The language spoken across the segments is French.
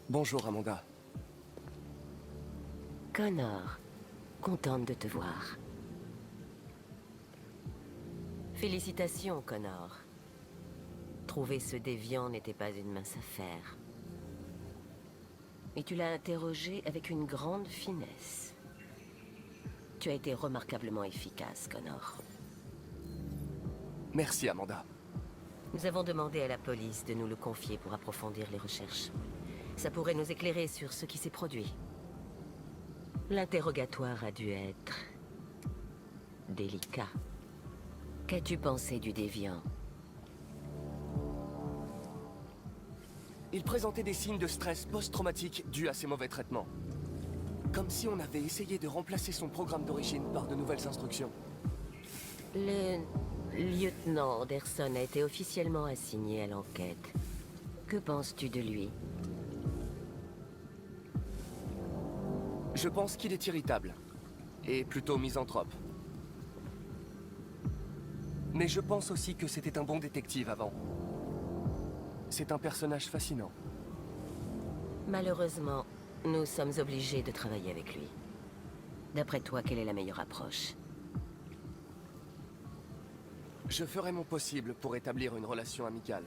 Bonjour, Amanda. Connor, contente de te voir. Félicitations, Connor. Trouver ce déviant n'était pas une mince affaire. Et tu l'as interrogé avec une grande finesse. Tu as été remarquablement efficace, Connor. Merci, Amanda. Nous avons demandé à la police de nous le confier pour approfondir les recherches. Ça pourrait nous éclairer sur ce qui s'est produit. L'interrogatoire a dû être... délicat. Qu'as-tu pensé du déviant? Il présentait des signes de stress post-traumatique dus à ses mauvais traitements. Comme si on avait essayé de remplacer son programme d'origine par de nouvelles instructions. Le lieutenant Anderson a été officiellement assigné à l'enquête. Que penses-tu de lui? Je pense qu'il est irritable. Et plutôt misanthrope. Mais je pense aussi que c'était un bon détective avant. C'est un personnage fascinant. Malheureusement, nous sommes obligés de travailler avec lui. D'après toi, quelle est la meilleure approche? Je ferai mon possible pour établir une relation amicale.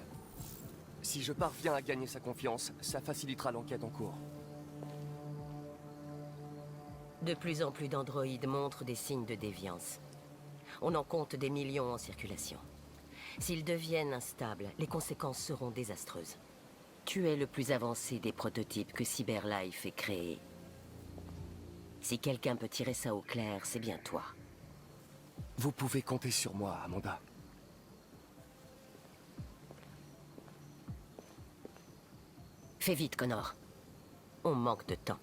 Si je parviens à gagner sa confiance, ça facilitera l'enquête en cours. De plus en plus d'androïdes montrent des signes de déviance. On en compte des millions en circulation. S'ils deviennent instables, les conséquences seront désastreuses. Tu es le plus avancé des prototypes que CyberLife ait créés. Si quelqu'un peut tirer ça au clair, c'est bien toi. Vous pouvez compter sur moi, Amanda. Fais vite, Connor. On manque de temps.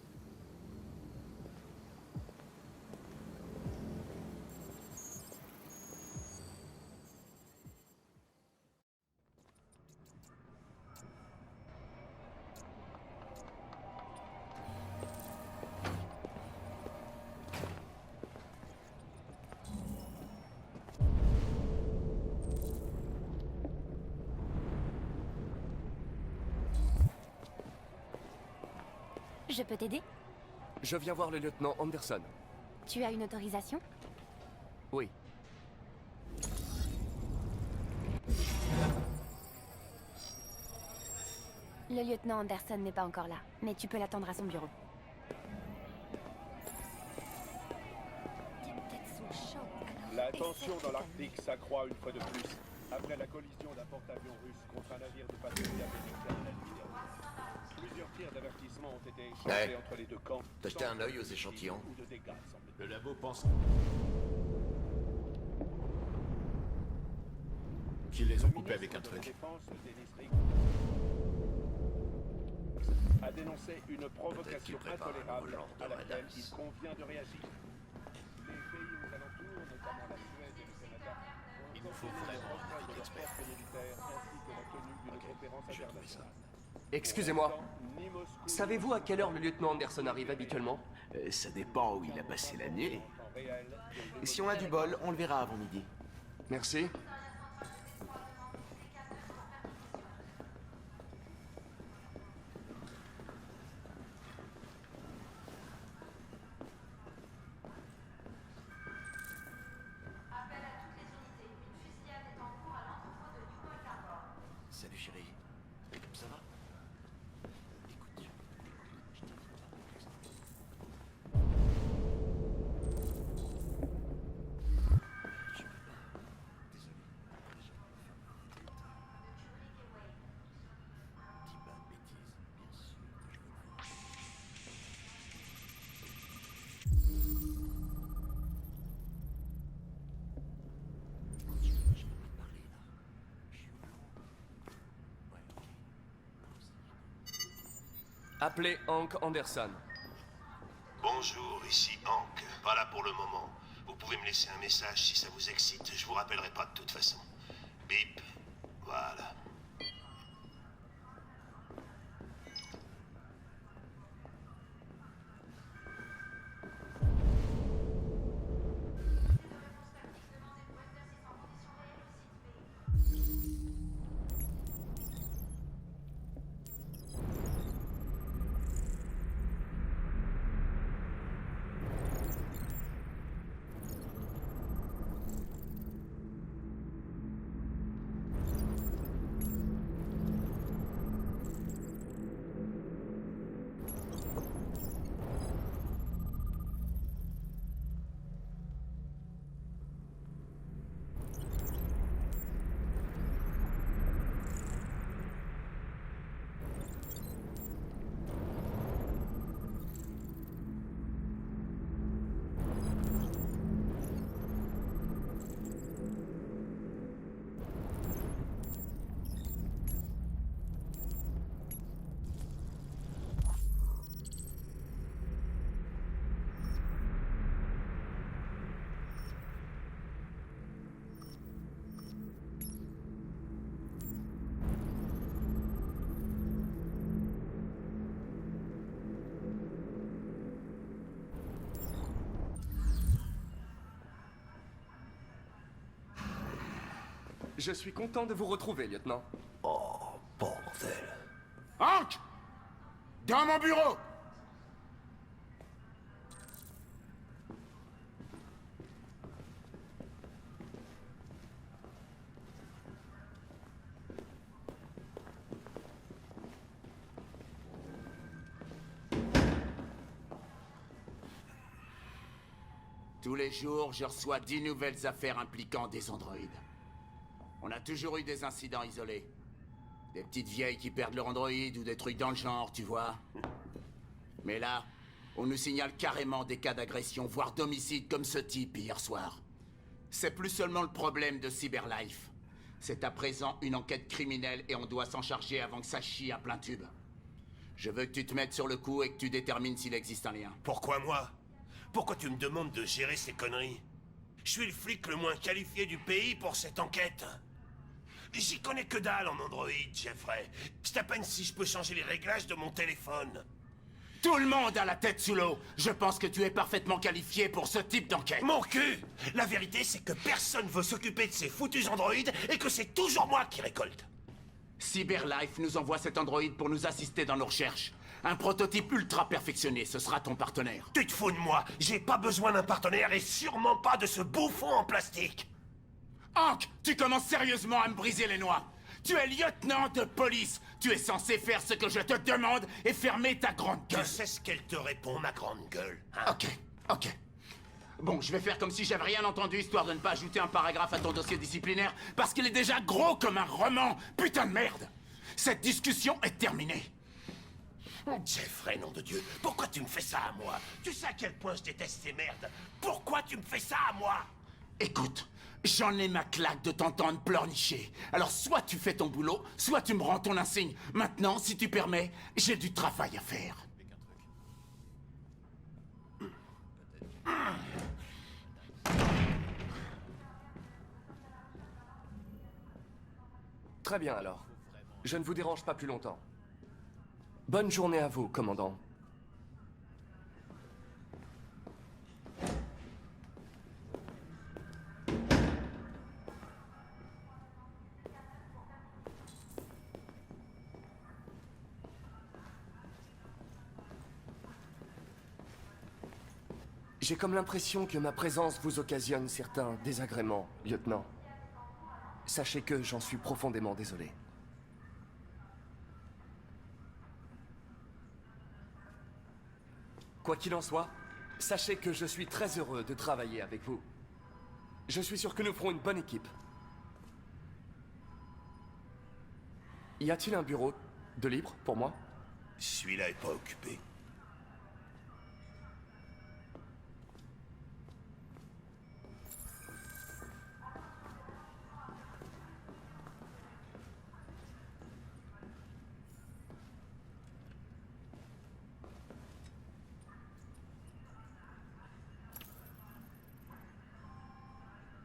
Je peux t'aider? Je viens voir le lieutenant Anderson. Tu as une autorisation? Oui. Le lieutenant Anderson n'est pas encore là, mais tu peux l'attendre à son bureau. La tension dans l'Arctique s'accroît une fois de plus, après la collision d'un porte-avions russe contre un navire de patrouille américain la nuit dernière. Plusieurs tirs d'avertissement ont été échangés entre les deux camps. T'as jeté un œil aux échantillons? Ou de dégâts, semble-t-il. Le labo pense qu'ils les ont coupés avec un truc. A dénoncé une provocation intolérable à laquelle il convient de réagir. Les pays aux alentours, notamment la Suède et le Canada, Il nous faut vraiment un avis d'expert. militaire ainsi que la tenue d'une conférence J'ai trouvé ça. internationale. Excusez-moi. Savez-vous à quelle heure le lieutenant Anderson arrive habituellement? Ça dépend où il a passé la nuit. En réel, Et si on a du bol, on le verra avant midi. Merci. Salut chérie. Ça va? Écoute, je t'invite pas. Je peux pas. Désolé. J'ai dis pas de bêtises, bien sûr que je veux le voir. Je peux pas te parler là. Je suis au bureau. Ouais, ok. Appelez Hank Anderson. Bonjour, ici Hank. Pas là pour le moment. Vous pouvez me laisser un message si ça vous excite. Je vous rappellerai pas de toute façon. Bip. Voilà. Je suis content de vous retrouver, lieutenant. Oh, bordel. Hank! Dans mon bureau! Tous les jours, je reçois 10 nouvelles affaires impliquant des androïdes. On a toujours eu des incidents isolés. Des petites vieilles qui perdent leur androïde ou des trucs dans le genre, tu vois. Mais là, on nous signale carrément des cas d'agression, voire d'homicide comme ce type hier soir. C'est plus seulement le problème de Cyberlife. C'est à présent une enquête criminelle et on doit s'en charger avant que ça chie à plein tube. Je veux que tu te mettes sur le coup et que tu détermines s'il existe un lien. Pourquoi moi? Pourquoi tu me demandes de gérer ces conneries? Je suis le flic le moins qualifié du pays pour cette enquête. J'y connais que dalle en Android, Jeffrey. C'est à peine si je peux changer les réglages de mon téléphone. Tout le monde a la tête sous l'eau. Je pense que tu es parfaitement qualifié pour ce type d'enquête. Mon cul! La vérité, c'est que personne veut s'occuper de ces foutus androïdes et que c'est toujours moi qui récolte. Cyberlife nous envoie cet androïde pour nous assister dans nos recherches. Un prototype ultra perfectionné, ce sera ton partenaire. Tu te fous de moi? J'ai pas besoin d'un partenaire et sûrement pas de ce bouffon en plastique. Hank, tu commences sérieusement à me briser les noix. Tu es lieutenant de police. Tu es censé faire ce que je te demande et fermer ta grande gueule. Tu sais ce qu'elle te répond, ma grande gueule, hein? Ok. Bon, je vais faire comme si j'avais rien entendu, histoire de ne pas ajouter un paragraphe à ton dossier disciplinaire, parce qu'il est déjà gros comme un roman. Putain de merde. Cette discussion est terminée. Jeffrey, nom de Dieu, pourquoi tu me fais ça à moi? Tu sais à quel point je déteste ces merdes. Pourquoi tu me fais ça à moi? Écoute, j'en ai ma claque de t'entendre pleurnicher. Alors soit tu fais ton boulot, soit tu me rends ton insigne. Maintenant, si tu permets, j'ai du travail à faire. Très bien alors. Je ne vous dérange pas plus longtemps. Bonne journée à vous, commandant. J'ai comme l'impression que ma présence vous occasionne certains désagréments, lieutenant. Sachez que j'en suis profondément désolé. Quoi qu'il en soit, sachez que je suis très heureux de travailler avec vous. Je suis sûr que nous ferons une bonne équipe. Y a-t-il un bureau de libre pour moi? Celui-là est pas occupé.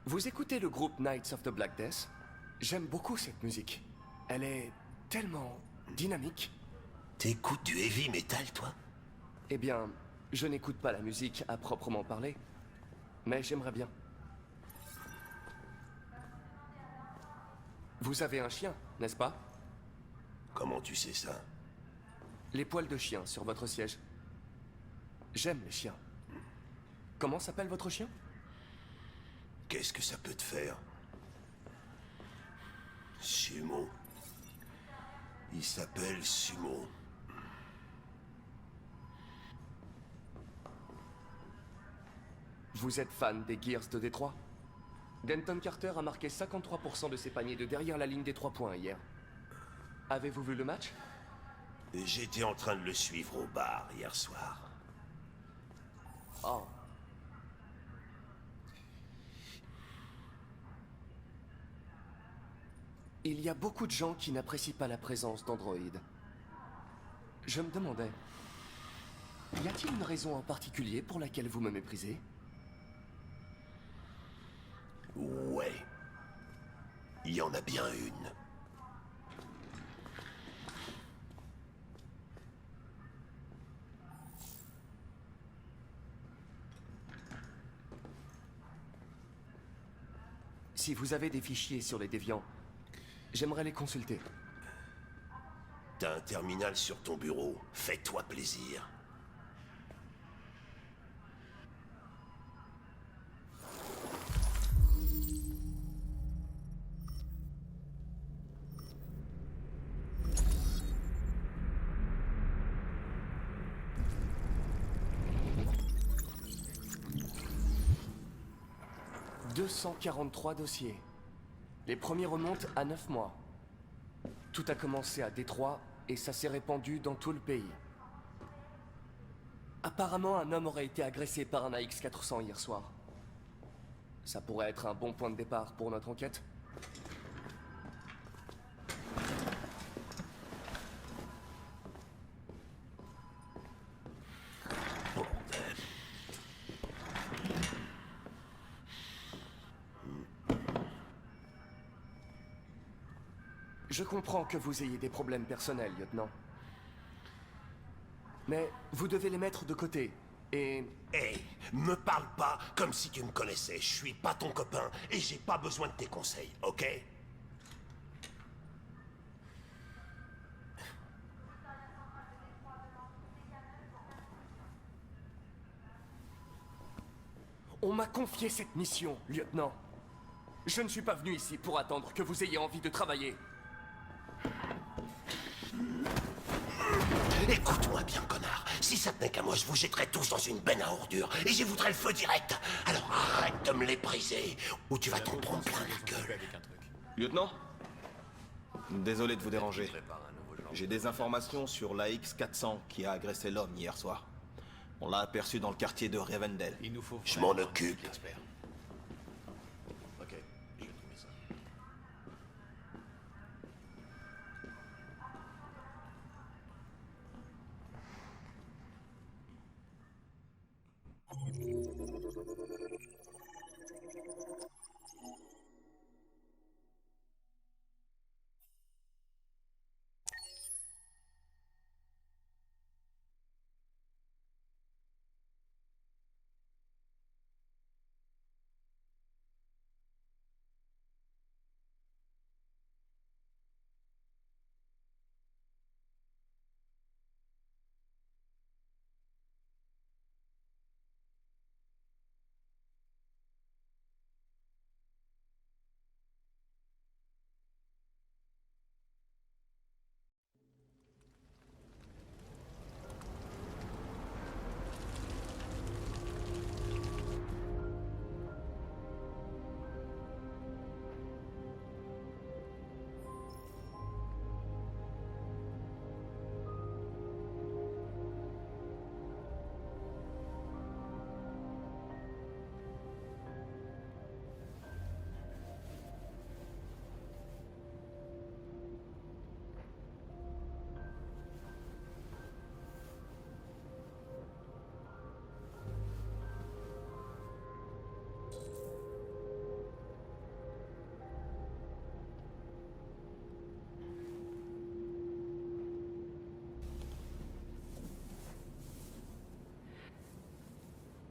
Vous écoutez le groupe Knights of the Black Death? J'aime beaucoup cette musique. Elle est tellement dynamique. T'écoutes du heavy metal, toi? Eh bien, je n'écoute pas la musique à proprement parler. Mais j'aimerais bien. Vous avez un chien, n'est-ce pas? Comment tu sais ça? Les poils de chien sur votre siège. J'aime les chiens. Comment s'appelle votre chien? Qu'est-ce que ça peut te faire? Sumo. Il s'appelle Sumo. Vous êtes fan des Gears de Détroit? Denton Carter a marqué 53% de ses paniers de derrière la ligne des 3 points hier. Avez-vous vu le match? J'étais en train de le suivre au bar hier soir. Oh. Il y a beaucoup de gens qui n'apprécient pas la présence d'androïdes. Je me demandais, y a-t-il une raison en particulier pour laquelle vous me méprisez? Ouais. Il y en a bien une. Si vous avez des fichiers sur les déviants, j'aimerais les consulter. T'as un terminal sur ton bureau. Fais-toi plaisir. « 243 dossiers. Les premiers remontent à 9 mois. Tout a commencé à Détroit et ça s'est répandu dans tout le pays. Apparemment, un homme aurait été agressé par un AX-400 hier soir. Ça pourrait être un bon point de départ pour notre enquête. Je comprends que vous ayez des problèmes personnels, lieutenant. Mais vous devez les mettre de côté, et... Hé, me parle pas comme si tu me connaissais. Je suis pas ton copain et j'ai pas besoin de tes conseils, ok? On m'a confié cette mission, lieutenant. Je ne suis pas venu ici pour attendre que vous ayez envie de travailler. Écoute-moi bien, connard. Si ça tenait qu'à moi, je vous jetterais tous dans une benne à ordures et j'y voudrais le feu direct. Alors arrête de me les briser ou tu vas t'en prendre plein la gueule. Lieutenant, désolé de vous déranger. J'ai des informations sur l'AX-400 qui a agressé l'homme hier soir. On l'a aperçu dans le quartier de Rivendell. Je m'en occupe. Ok, je vais trouver ça.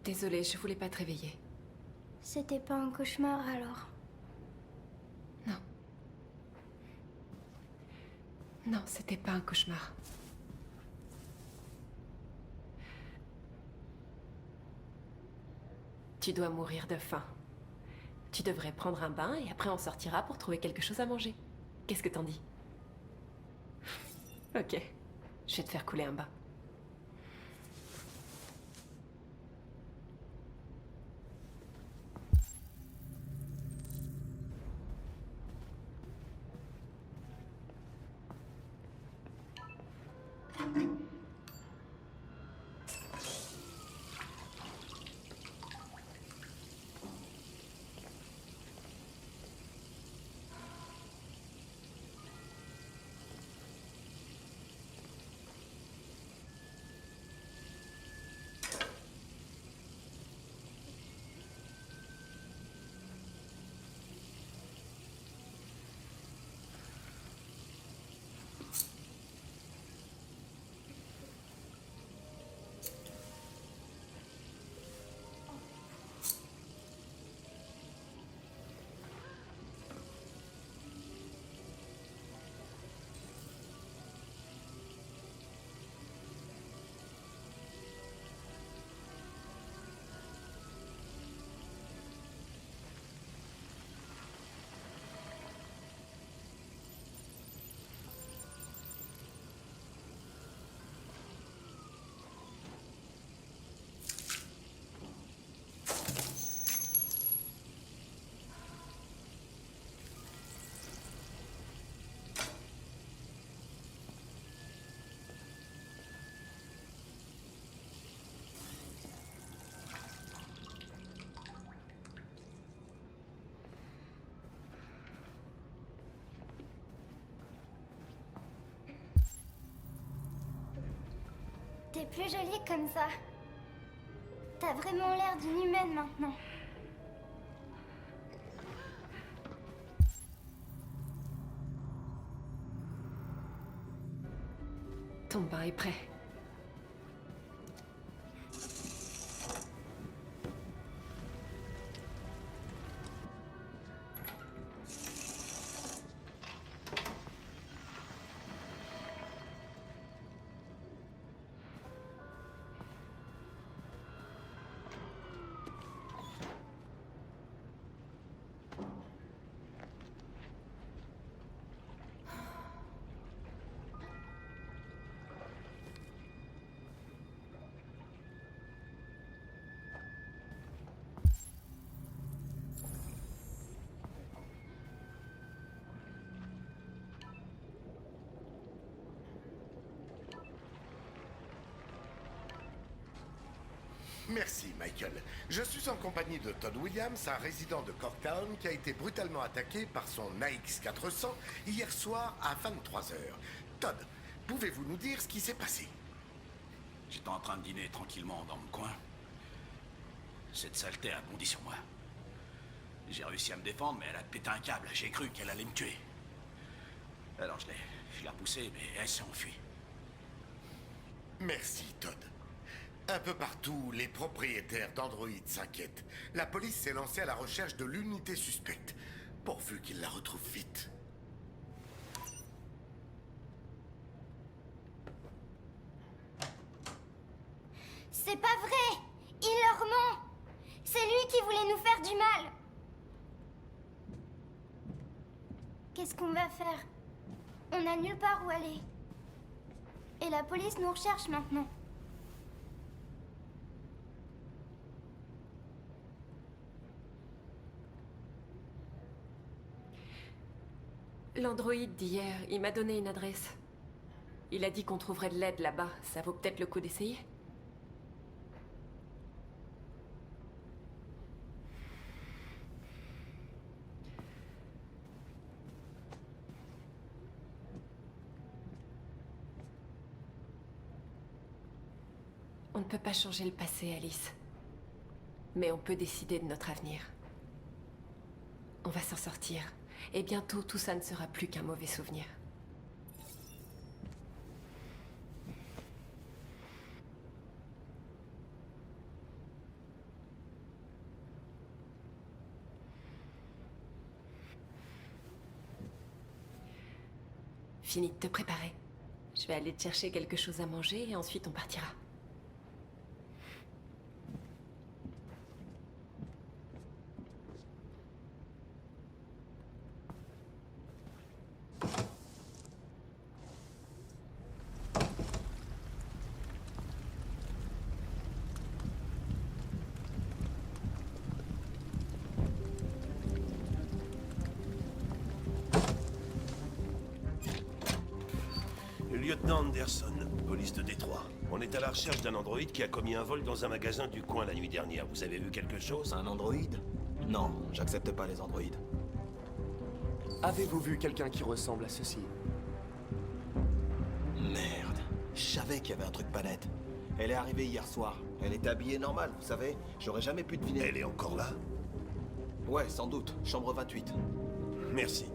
Désolée, je voulais pas te réveiller. C'était pas un cauchemar alors? Non. Non, c'était pas un cauchemar. Tu dois mourir de faim. Tu devrais prendre un bain et après on sortira pour trouver quelque chose à manger. Qu'est-ce que t'en dis? Ok. Je vais te faire couler un bain. T'es plus jolie comme ça. T'as vraiment l'air d'une humaine maintenant. Ton bain est prêt. Merci, Michael. Je suis en compagnie de Todd Williams, un résident de Corktown qui a été brutalement attaqué par son AX400 hier soir à 23h. Todd, pouvez-vous nous dire ce qui s'est passé? J'étais en train de dîner tranquillement dans mon coin. Cette saleté a bondi sur moi. J'ai réussi à me défendre, mais elle a pété un câble. J'ai cru qu'elle allait me tuer. Alors je l'ai repoussée, mais elle s'est enfuie. Merci, Todd. Un peu partout, les propriétaires d'Android s'inquiètent. La police s'est lancée à la recherche de l'unité suspecte, pourvu qu'ils la retrouvent vite. C'est pas vrai! Il leur ment! C'est lui qui voulait nous faire du mal! Qu'est-ce qu'on va faire? On n'a nulle part où aller. Et la police nous recherche maintenant. L'androïde d'hier, il m'a donné une adresse. Il a dit qu'on trouverait de l'aide là-bas. Ça vaut peut-être le coup d'essayer. On ne peut pas changer le passé, Alice. Mais on peut décider de notre avenir. On va s'en sortir. Et bientôt, tout ça ne sera plus qu'un mauvais souvenir. Fini de te préparer. Je vais aller te chercher quelque chose à manger et ensuite on partira. Lieutenant Anderson, police de Détroit. On est à la recherche d'un androïde qui a commis un vol dans un magasin du coin la nuit dernière. Vous avez vu quelque chose? Un androïde? Non, j'accepte pas les androïdes. Avez-vous vu quelqu'un qui ressemble à ceci? Merde. Je savais qu'il y avait un truc pas net. Elle est arrivée hier soir. Elle est habillée normale, vous savez. J'aurais jamais pu deviner. Elle est encore là? Ouais, sans doute. Chambre 28. Merci.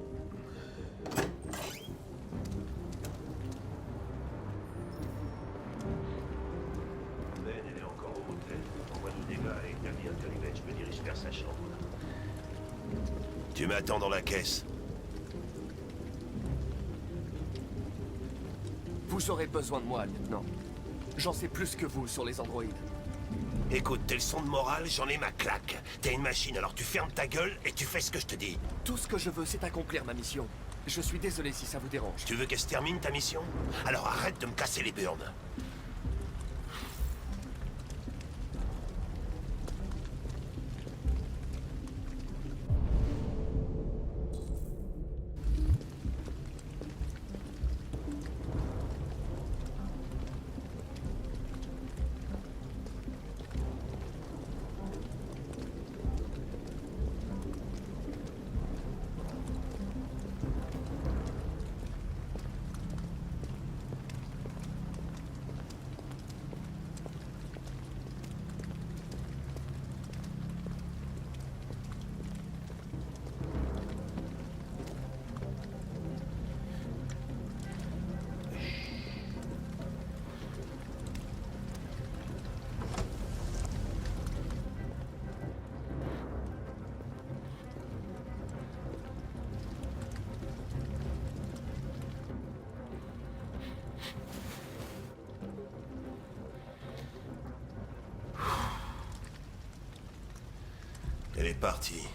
Elle est encore au motel. On voit le dégât et établi un périmètre. Je me dirige vers sa chambre. Tu m'attends dans la caisse. Vous aurez besoin de moi, lieutenant. J'en sais plus que vous sur les androïdes. Écoute, tes leçons de morale, j'en ai ma claque. T'es une machine, alors tu fermes ta gueule et tu fais ce que je te dis. Tout ce que je veux, c'est accomplir ma mission. Je suis désolé si ça vous dérange. Tu veux qu'elle se termine, ta mission? Alors arrête de me casser les burnes. Elle est partie.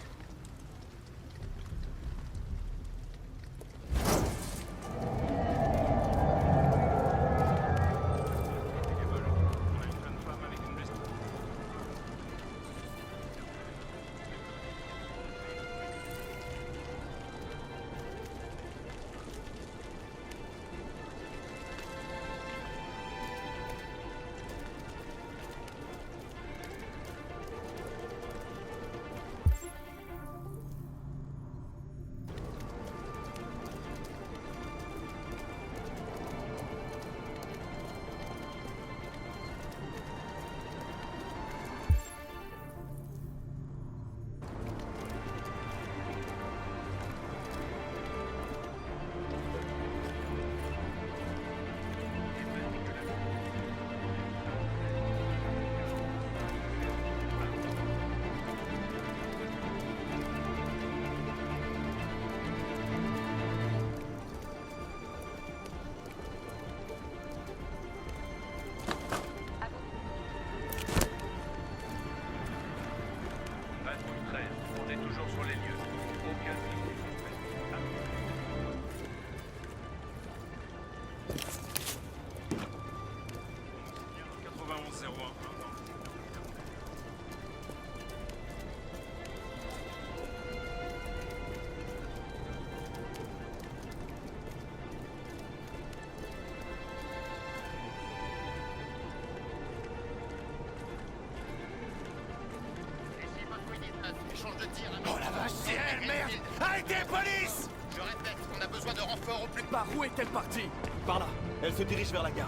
Oh la vache, c'est elle, merde! Arrêtez, police! Je répète, on a besoin de renforts au plus... Par où est-elle partie? Par là. Elle se dirige vers la gare.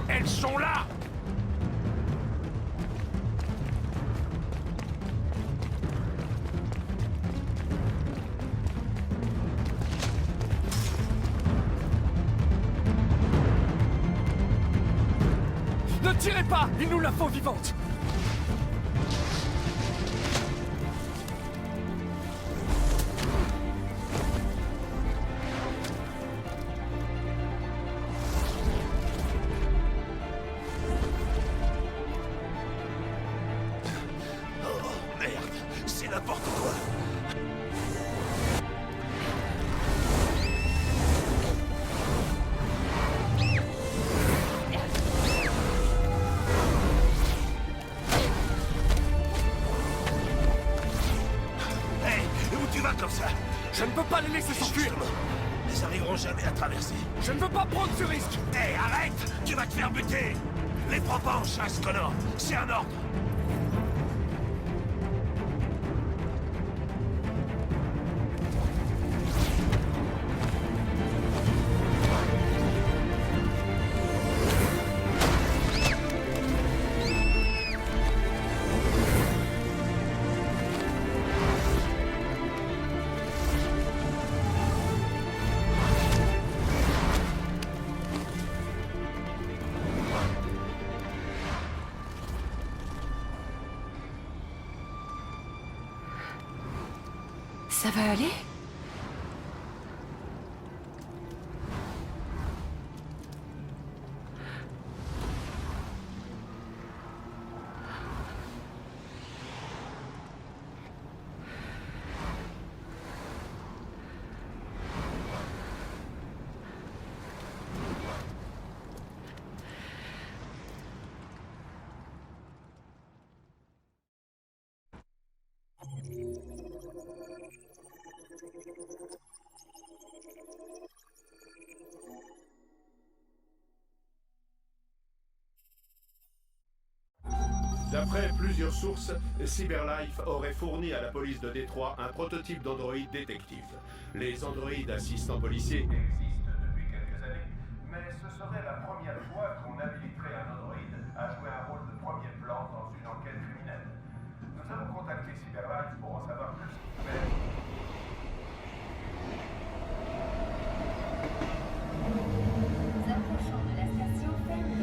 Elles sont là! Ne tirez pas! Il nous la faut vivante! Oh merde, c'est n'importe quoi! Comme ça. Je ne peux pas les laisser s'enfuir. Ils arriveront jamais à traverser. Je ne veux pas prendre ce risque. Hé, arrête! Tu vas te faire buter! Les prends pas en chasse, Connor. C'est un ordre. Ça va aller? D'après plusieurs sources, Cyberlife aurait fourni à la police de Détroit un prototype d'androïde détective. Les androïdes assistants policiers existent depuis quelques années, mais ce serait la première fois qu'on habiliterait un androïde à jouer un rôle de premier plan dans une enquête criminelle. Nous avons contacté Cyberlife pour en savoir plus, mais... Nous approchons de la station ferme.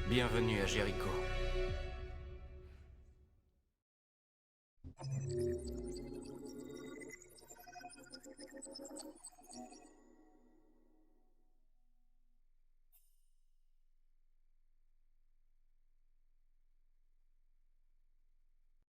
Bienvenue à Jericho.